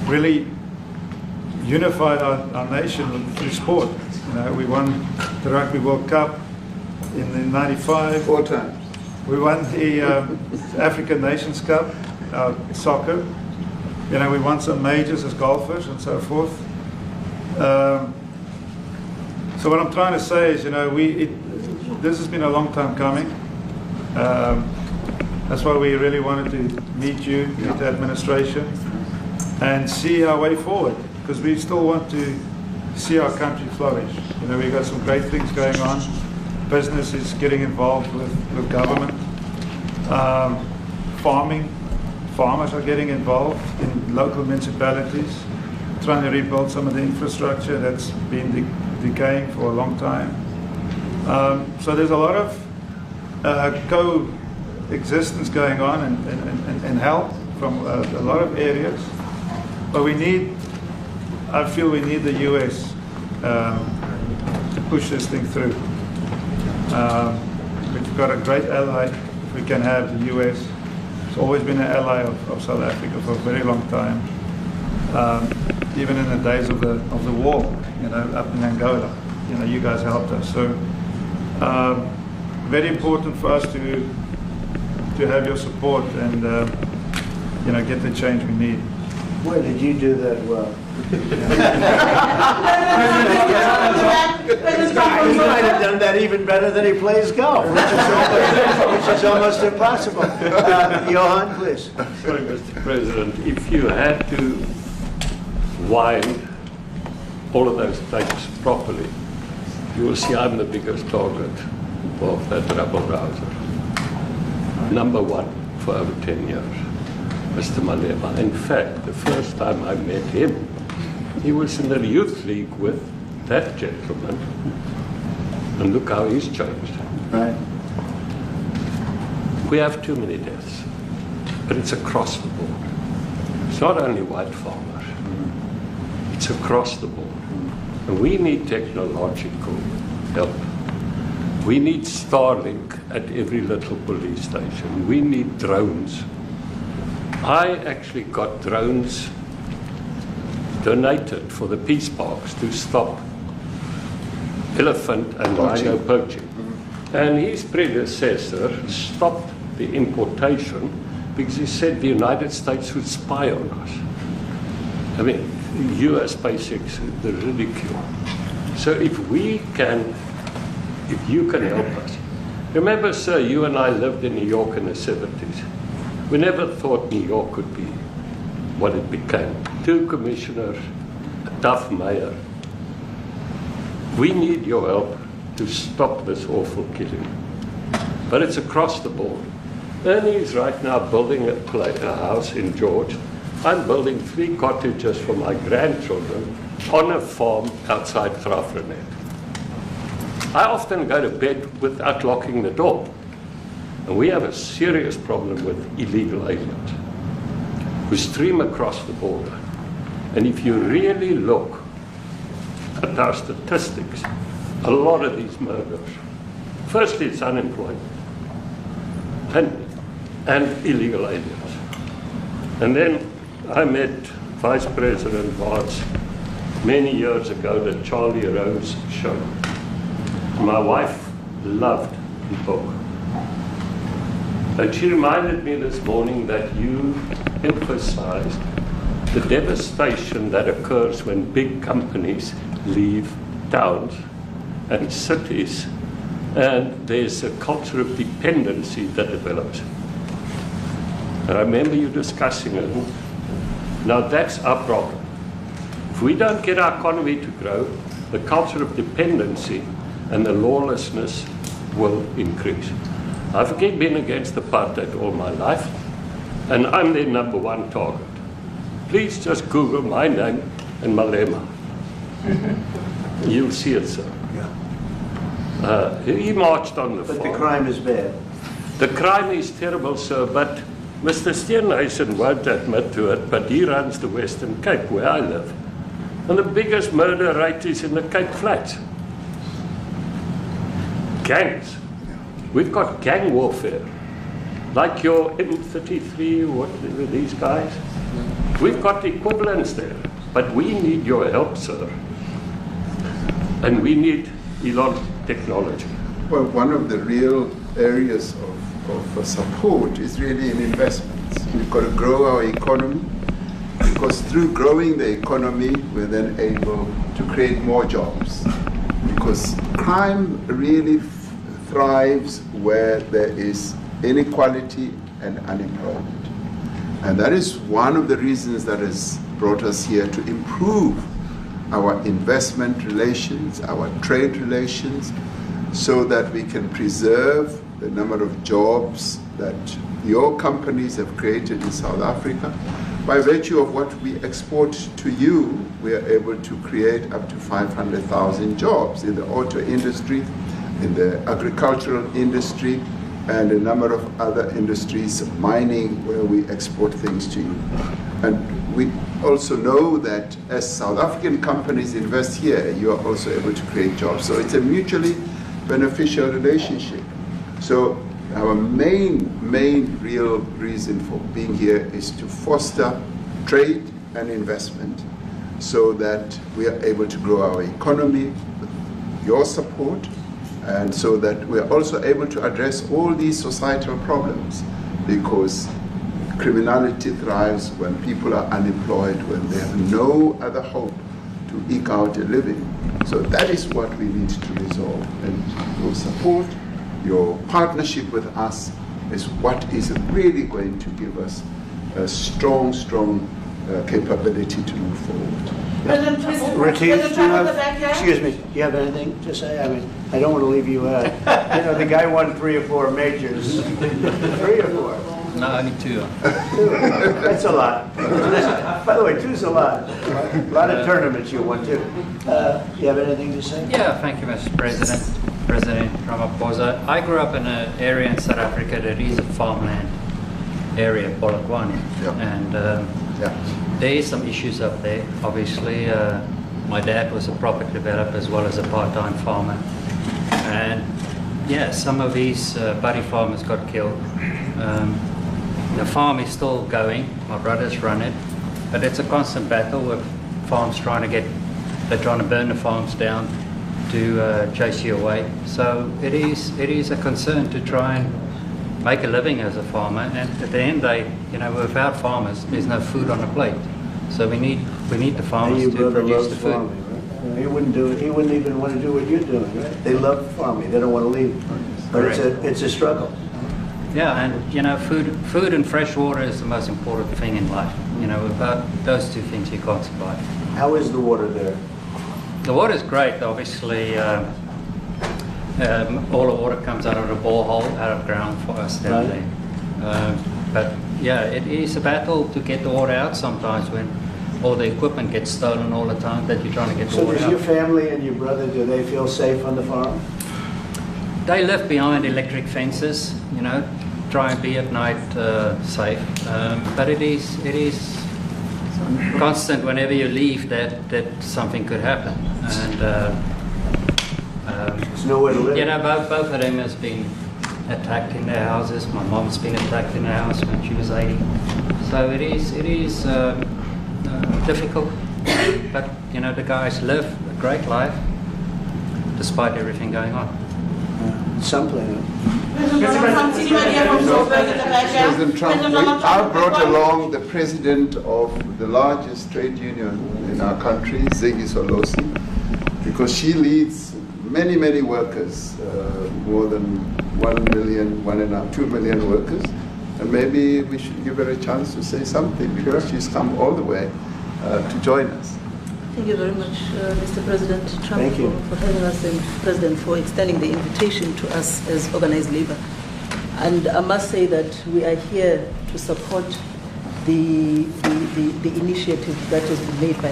really unified our nation through sport. We won the Rugby World Cup in '95. 4 times. We won the African Nations Cup, soccer. We won some majors as golfers and so forth. So what I'm trying to say is, this has been a long time coming. That's why we really wanted to meet you, meet the administration, and see our way forward, because we still want to see our country flourish. We've got some great things going on. Business is getting involved with government. Farmers are getting involved in local municipalities, trying to rebuild some of the infrastructure that's been decaying for a long time. So there's a lot of coexistence going on and help from a lot of areas. But I feel we need the US to push this thing through. We've got a great ally if we can have the US. It's always been an ally of South Africa for a very long time, even in the days of the war, up in Angola. You guys helped us. So very important for us to have your support and get the change we need. Boy, did you do that well. You might have done that even better than he plays golf, which is almost impossible. Johan, please. Sorry, Mr. President, if you had to wind all of those tapes properly, you will see I'm the biggest target of that rabble-rouser. Number one for over 10 years, Mr. Malema. In fact, the first time I met him, he was in the youth league with that gentleman. And look how he's changed. Right. We have too many deaths, but it's across the board. It's not only white farmers, it's across the board. And we need technological help. We need Starlink at every little police station. We need drones. I actually got drones donated for the peace parks to stop elephant and rhino poaching. And his predecessor stopped the importation because he said the United States would spy on us. I mean, US basics, the ridicule. So if you can help us. Remember, sir, you and I lived in New York in the 70s. We never thought New York could be what it became. 2 commissioners, a tough mayor. We need your help to stop this awful killing. But it's across the board. Ernie is right now building a house in George. I'm building 3 cottages for my grandchildren on a farm outside Graaff-Reinet. I often go to bed without locking the door. And we have a serious problem with illegal aliens who stream across the border. And if you really look at our statistics, a lot of these murders, firstly, it's unemployment and illegal aliens. And then I met Vice President Bartz many years ago, the Charlie Rose show. My wife loved the book. And she reminded me this morning that you emphasized the devastation that occurs when big companies leave towns and cities And there's a culture of dependency that develops. And I remember you discussing it. Now that's our problem. If we don't get our economy to grow, the culture of dependency and the lawlessness will increase. I've been against apartheid all my life, and I'm their #1 target. Please just Google my name and Malema. You'll see it, sir. He marched on the farm. But the crime is bad. The crime is terrible, sir, but Mr. Steenhuisen won't admit to it, but he runs the Western Cape, where I live. And the biggest murder rate is in the Cape Flats. Gangs. We've got gang warfare. Like your M33, whatever these guys. We've got equivalents there. But we need your help, sir. And we need Elon technology. Well, one of the real areas of support is really in investments. We've got to grow our economy, because through growing the economy, we're then able to create more jobs. Because crime really thrives where there is inequality and unemployment. And that is one of the reasons that has brought us here, to improve our investment relations, our trade relations, so that we can preserve the number of jobs that your companies have created in South Africa. By virtue of what we export to you, we are able to create up to 500,000 jobs in the auto industry, in the agricultural industry, and a number of other industries, mining, where we export things to you. And we also know that as South African companies invest here, you are also able to create jobs. So it's a mutually beneficial relationship. So our main real reason for being here is to foster trade and investment, so that we are able to grow our economy with your support, and so that we are also able to address all these societal problems, because criminality thrives when people are unemployed, when they have no other hope to eke out a living. So that is what we need to resolve, and your support, your partnership with us is what is really going to give us a strong capability to move forward. Excuse me, do you have anything to say? I mean, I don't want to leave you out. You know, the guy won 3 or 4 majors. 3 or 4? No, only 2. That's a lot. By the way, 2's a lot. A lot of tournaments you won too. Do you have anything to say? Yeah, thank you, Mr. President. President Ramaphosa. I grew up in an area in South Africa that is a farmland area, Polokwane. And there is some issues up there. Obviously, my dad was a property developer as well as a part-time farmer. And yeah, some of these buddy farmers got killed. The farm is still going. My brothers run it. But it's a constant battle with farms they're trying to burn the farms down to chase you away. So it is a concern to try and make a living as a farmer, and at the end they, without farmers, there's no food on the plate. So we need the farmers to produce the food. Farming, right? He wouldn't do it. He wouldn't even want to do what you're doing, right? They love farming. They don't want to leave. But it's a struggle. Yeah, and food and fresh water is the most important thing in life. Without those 2 things you can't survive. How is the water there? The water is great. Obviously, all the water comes out of the borehole, out of ground for us down there. But yeah, it is a battle to get the water out sometimes when all the equipment gets stolen all the time that you're trying to get the water out. So does your family and your brother, do they feel safe on the farm? They live behind electric fences, try and be at night safe. But it is constant whenever you leave that something could happen. And there's nowhere to live. Both of them has been attacked in their houses. My mom's been attacked in her house when she was 80. So it is difficult. But the guys live a great life despite everything going on. Something. President Trump, I brought along the president of the largest trade union in our country, Ziggy Solosi, because she leads many, many workers, more than 1 million, 2 million workers. And maybe we should give her a chance to say something, because she's come all the way to join us. Thank you very much, Mr. President Trump, Thank you. for having us, and President, for extending the invitation to us as organized labor. And I must say that we are here to support the initiative that has been made by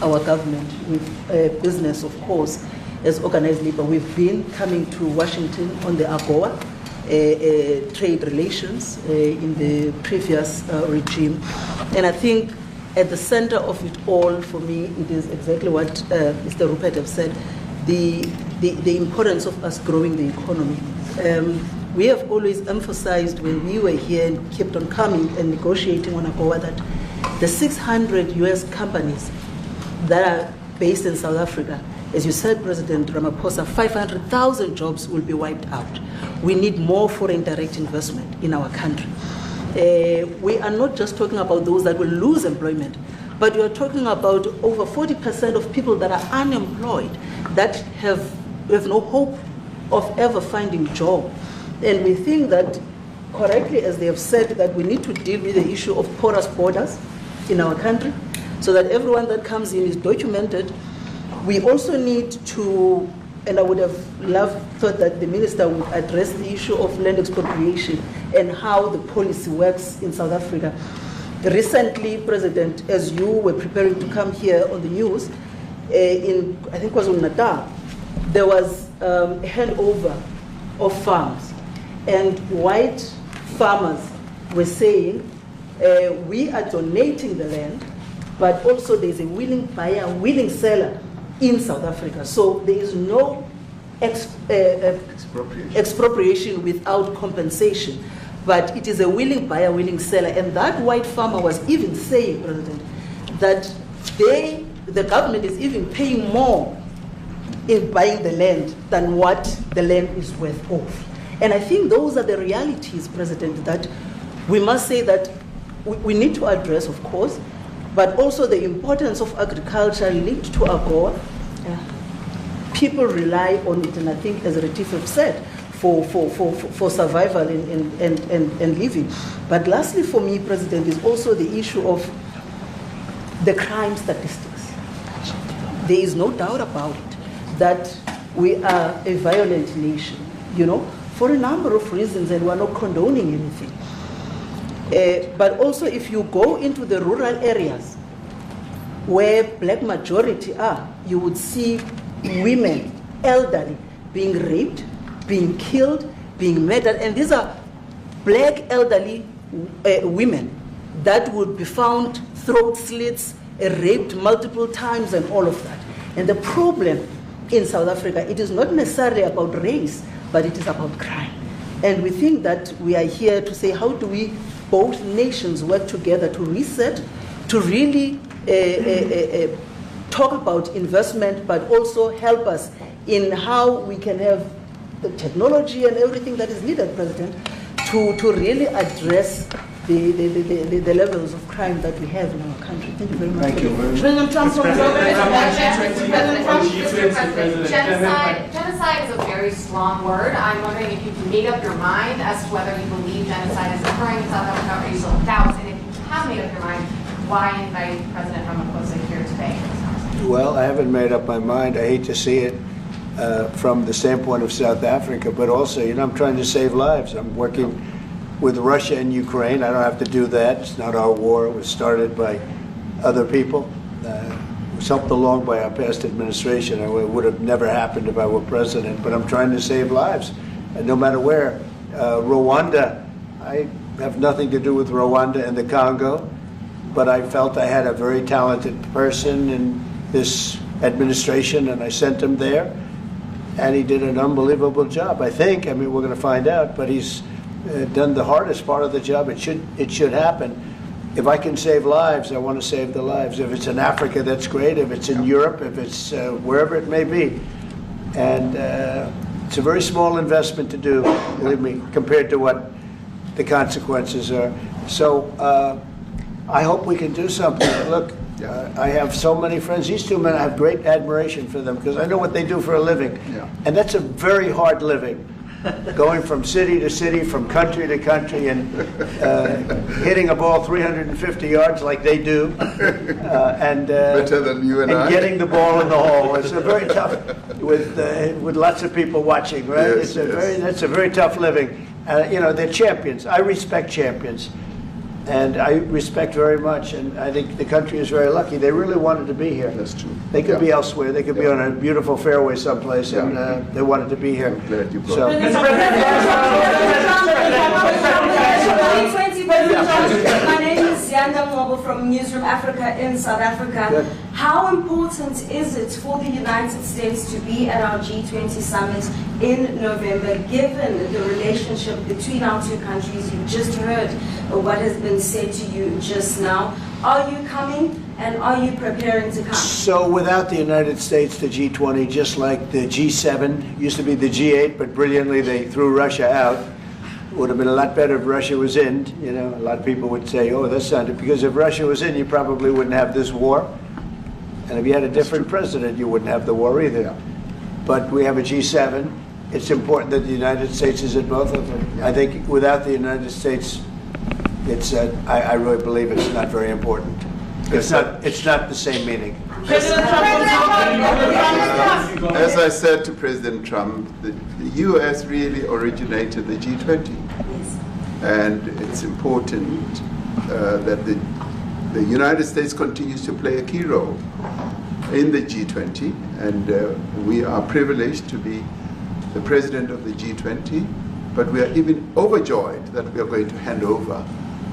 our government with business, of course, as organized labor. We've been coming to Washington on the AGOA trade relations in the previous regime. And I think at the center of it all, for me, it is exactly what Mr. Rupert have said, the importance of us growing the economy. We have always emphasized when we were here and kept on coming and negotiating on AGOA that the 600 US companies that are based in South Africa, as you said, President Ramaphosa, 500,000 jobs will be wiped out. We need more foreign direct investment in our country. We are not just talking about those that will lose employment, but we are talking about over 40% of people that are unemployed, that have no hope of ever finding a job. And we think that, correctly, as they have said, that we need to deal with the issue of porous borders in our country, so that everyone that comes in is documented. We also need to, and I would have thought that the minister would address the issue of land expropriation and how the policy works in South Africa. Recently, President, as you were preparing to come here on the news, in, I think it was on Natal, there was a handover of farms, and white farmers were saying, we are donating the land, but also there's a willing buyer, willing seller in South Africa. So there is no expropriation without compensation, but it is a willing buyer, willing seller. And that white farmer was even saying, President, that the government is even paying more in buying the land than what the land is worth of. And I think those are the realities, President, that we must say that we need to address, of course, but also the importance of agriculture linked to AGOA. People rely on it, and I think, as Retief have said, for survival and living. But lastly, for me, President, is also the issue of the crime statistics. There is no doubt about it that we are a violent nation, for a number of reasons, and we're not condoning anything. But also, if you go into the rural areas where black majority are, you would see women, elderly, being raped, being killed, being murdered. And these are black elderly women that would be found throat slits, raped multiple times, and all of that. And the problem in South Africa, it is not necessarily about race, but it is about crime. And we think that we are here to say, how do we, both nations, work together to reset, to really talk about investment, but also help us in how we can have the technology and everything that is needed, President, to really address the levels of crime that we have in our country. Thank you very much. Thank you very much. President Trump, Genocide is a very strong word. I'm wondering if you can make up your mind as to whether you believe genocide is occurring in South Africa, or you still doubt, and if you have made up your mind, why invite President Ramaphosa here today? Well, I haven't made up my mind. I hate to see it from the standpoint of South Africa, but also, I'm trying to save lives. I'm working with Russia and Ukraine. I don't have to do that. It's not our war. It was started by other people. It was helped along by our past administration. It would have never happened if I were president, but I'm trying to save lives, and no matter where. Rwanda, I have nothing to do with Rwanda and the Congo, but I felt I had a very talented person in this administration, and I sent him there, and he did an unbelievable job, I think. I mean, we're going to find out, but he's done the hardest part of the job. It should happen. If I can save lives, I want to save the lives. If it's in Africa, that's great. If it's in Europe, if it's wherever it may be. And it's a very small investment to do, believe me, compared to what the consequences are. So I hope we can do something. Look, I have so many friends. These two men, I have great admiration for them because I know what they do for a living. Yeah. And that's a very hard living. Going from city to city, from country to country, and hitting a ball 350 yards like they do, and better than you and I. getting the ball in the hole. It's a very tough with lots of people watching, right? Yes, That's a very tough living. You know, they're champions. I respect champions. And I respect very much, and I think the country is very lucky. They really wanted to be here. That's true. They could be elsewhere. They could be on a beautiful fairway someplace, and they wanted to be here. I'm glad you brought So, my name is Yanda Mobile from Newsroom Africa in South Africa. Good. How important is it for the United States to be at our G20 summit in November, given the relationship between our two countries? You just heard what has been said to you just now. Are you coming, and are you preparing to come? So without the United States, the G20, just like the G7, used to be the G8, but brilliantly they threw Russia out. It would have been a lot better if Russia was in. You know, a lot of people would say, oh, that's not it. Because if Russia was in, you probably wouldn't have this war. And if you had a different president, you wouldn't have the war either. But we have a G7. It's important that the United States is at both of them. I think without the United States, it's I really believe it's not very important. It's not the same meaning. As I said to President Trump, the U.S. really originated the G20. And it's important that the United States continues to play a key role in the G20. And we are privileged to be the president of the G20, but we are even overjoyed that we are going to hand over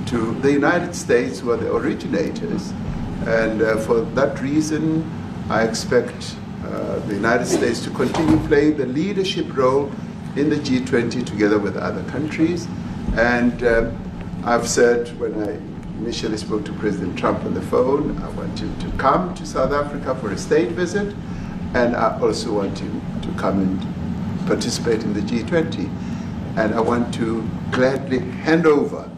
to the United States, who are the originators. And for that reason, I expect the United States to continue playing the leadership role in the G20 together with other countries. And I've said when I initially spoke to President Trump on the phone, I want him to come to South Africa for a state visit, and I also want him to come and participate in the G20. And I want to gladly hand over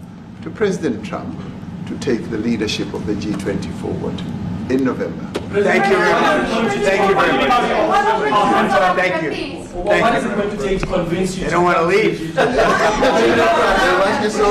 to President Trump to take the leadership of the G20 forward in November. Thank you very much. Thank you very much. Thank you. What is it going to take to convince you? They don't want to leave. They want you so